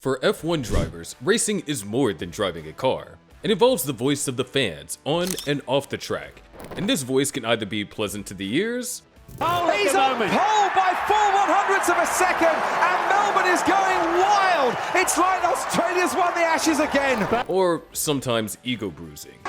For F1 drivers, racing is more than driving a car. It involves the voice of the fans on and off the track, and this voice can either be pleasant to the ears, He's on pole by 4/100ths of a second, and Melbourne is going wild. It's like Australia's won the Ashes again. or sometimes ego-bruising.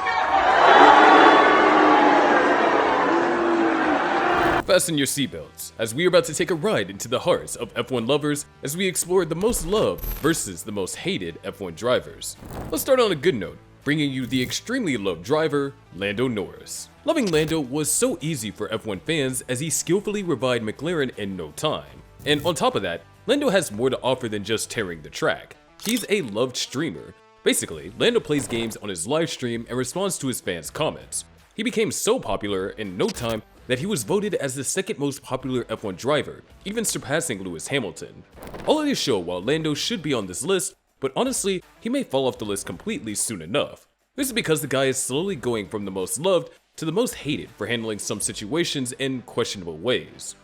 Fasten your seatbelts, as we are about to take a ride into the hearts of F1 lovers as we explore the most loved versus the most hated F1 drivers. Let's start on a good note, bringing you the extremely loved driver, Lando Norris. Loving Lando was so easy for F1 fans as he skillfully revived McLaren in no time. And on top of that, Lando has more to offer than just tearing the track. He's a loved streamer. Basically, Lando plays games on his live stream and responds to his fans' comments. He became so popular in no time that he was voted as the second most popular F1 driver, even surpassing Lewis Hamilton. All of this show while Lando should be on this list, but honestly, he may fall off the list completely soon enough. This is because the guy is slowly going from the most loved to the most hated for handling some situations in questionable ways.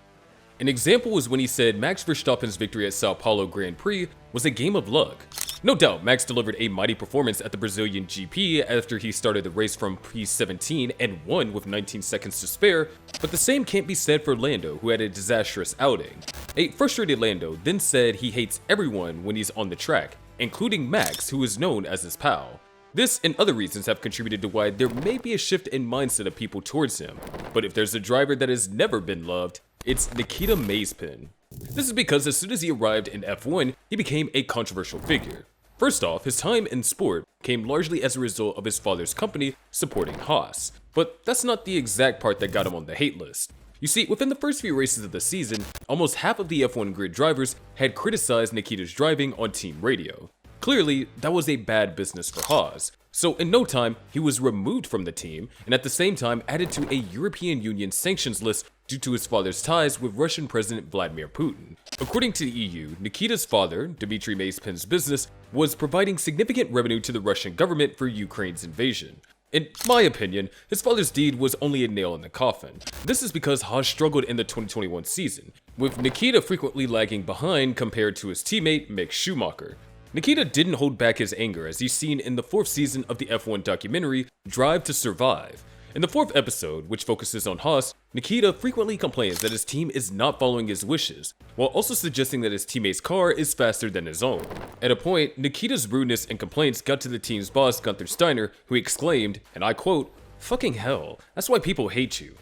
An example was when he said Max Verstappen's victory at Sao Paulo Grand Prix was a game of luck. No doubt, Max delivered a mighty performance at the Brazilian GP after he started the race from P17 and won with 19 seconds to spare, but the same can't be said for Lando, who had a disastrous outing. A frustrated Lando then said he hates everyone when he's on the track, including Max, who is known as his pal. This and other reasons have contributed to why there may be a shift in mindset of people towards him, but if there's a driver that has never been loved, it's Nikita Mazepin. This is because as soon as he arrived in F1, he became a controversial figure. First off, his time in sport came largely as a result of his father's company supporting Haas, but that's not the exact part that got him on the hate list. You see, within the first few races of the season, almost half of the F1 grid drivers had criticized Nikita's driving on team radio. Clearly, that was a bad business for Haas, so in no time, he was removed from the team and at the same time added to a European Union sanctions list due to his father's ties with Russian President Vladimir Putin. According to the EU, Nikita's father, Dmitry Mazepin's business, was providing significant revenue to the Russian government for Ukraine's invasion. In my opinion, his father's deed was only a nail in the coffin. This is because Haas struggled in the 2021 season, with Nikita frequently lagging behind compared to his teammate Mick Schumacher. Nikita didn't hold back his anger as he's seen in the 4th season of the F1 documentary Drive to Survive. In the 4th episode, which focuses on Haas, Nikita frequently complains that his team is not following his wishes, while also suggesting that his teammate's car is faster than his own. At a point, Nikita's rudeness and complaints got to the team's boss Gunther Steiner, who exclaimed, and I quote, "Fucking hell, that's why people hate you."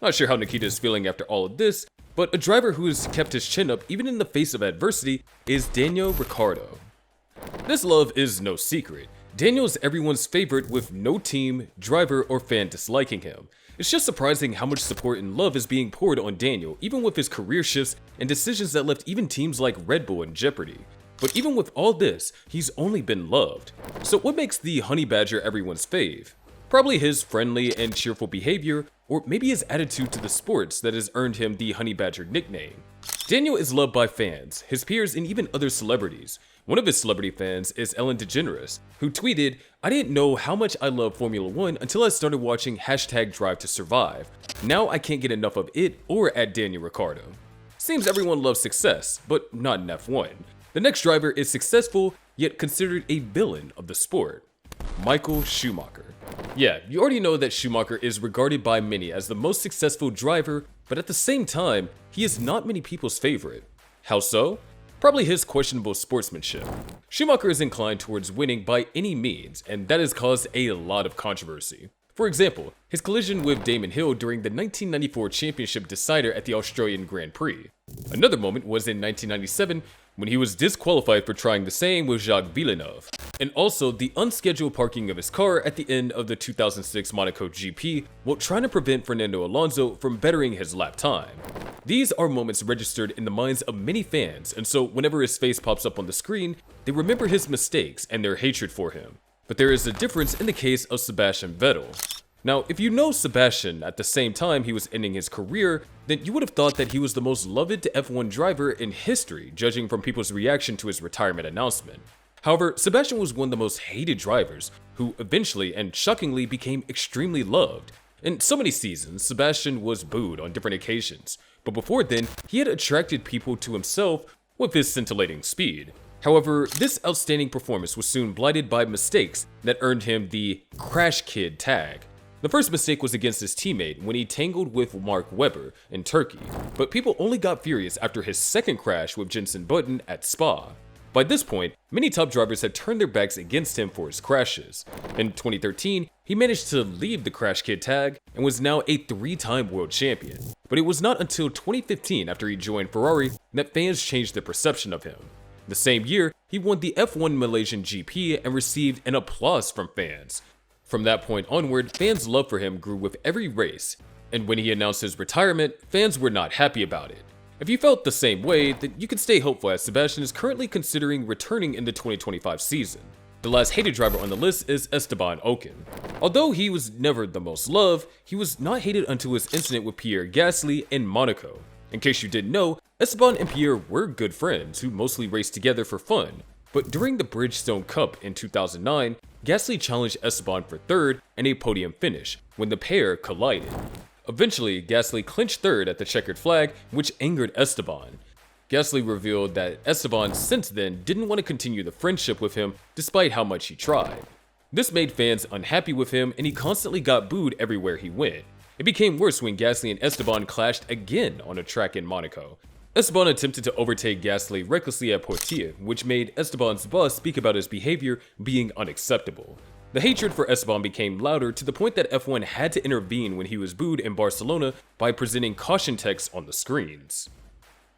Not sure how Nikita is feeling after all of this, but a driver who has kept his chin up even in the face of adversity is Daniel Ricciardo. This love is no secret. Daniel's everyone's favorite with no team, driver, or fan disliking him. It's just surprising how much support and love is being poured on Daniel, even with his career shifts and decisions that left even teams like Red Bull in jeopardy. But even with all this, he's only been loved. So what makes the Honey Badger everyone's fave? Probably his friendly and cheerful behavior, or maybe his attitude to the sports that has earned him the Honey Badger nickname. Daniel is loved by fans, his peers, and even other celebrities. One of his celebrity fans is Ellen DeGeneres, who tweeted, "I didn't know how much I love Formula 1 until I started watching #Drive to Survive. Now I can't get enough of it or at Daniel Ricciardo." Seems everyone loves success, but not in F1. The next driver is successful, yet considered a villain of the sport. Michael Schumacher. Yeah, you already know that Schumacher is regarded by many as the most successful driver, but at the same time, he is not many people's favorite. How so? Probably his questionable sportsmanship. Schumacher is inclined towards winning by any means, and that has caused a lot of controversy. For example, his collision with Damon Hill during the 1994 championship decider at the Australian Grand Prix. Another moment was in 1997 when he was disqualified for trying the same with Jacques Villeneuve, and also the unscheduled parking of his car at the end of the 2006 Monaco GP while trying to prevent Fernando Alonso from bettering his lap time. These are moments registered in the minds of many fans, and so whenever his face pops up on the screen, they remember his mistakes and their hatred for him. But there is a difference in the case of Sebastian Vettel. Now, if you know Sebastian at the same time he was ending his career, then you would have thought that he was the most loved F1 driver in history, judging from people's reaction to his retirement announcement. However, Sebastian was one of the most hated drivers, who eventually and shockingly became extremely loved. In so many seasons, Sebastian was booed on different occasions, but before then, he had attracted people to himself with his scintillating speed. However, this outstanding performance was soon blighted by mistakes that earned him the Crash Kid tag. The first mistake was against his teammate when he tangled with Mark Webber in Turkey, but people only got furious after his second crash with Jenson Button at Spa. By this point, many top drivers had turned their backs against him for his crashes. In 2013, he managed to leave the Crash Kid tag and was now a 3-time world champion. But it was not until 2015, after he joined Ferrari, that fans changed their perception of him. The same year, he won the F1 Malaysian GP and received an applause from fans. From that point onward, fans' love for him grew with every race, and when he announced his retirement, fans were not happy about it. If you felt the same way, then you can stay hopeful, as Sebastian is currently considering returning in the 2025 season. The last hated driver on the list is Esteban Ocon. Although he was never the most loved, he was not hated until his incident with Pierre Gasly in Monaco. In case you didn't know, Esteban and Pierre were good friends who mostly raced together for fun. But during the Bridgestone Cup in 2009, Gasly challenged Esteban for third and a podium finish when the pair collided. Eventually, Gasly clinched third at the checkered flag, which angered Esteban. Gasly revealed that Esteban since then didn't want to continue the friendship with him despite how much he tried. This made fans unhappy with him, and he constantly got booed everywhere he went. It became worse when Gasly and Esteban clashed again on a track in Monaco. Esteban attempted to overtake Gasly recklessly at Portia, which made Esteban's boss speak about his behavior being unacceptable. The hatred for Esteban became louder to the point that F1 had to intervene when he was booed in Barcelona by presenting caution text on the screens.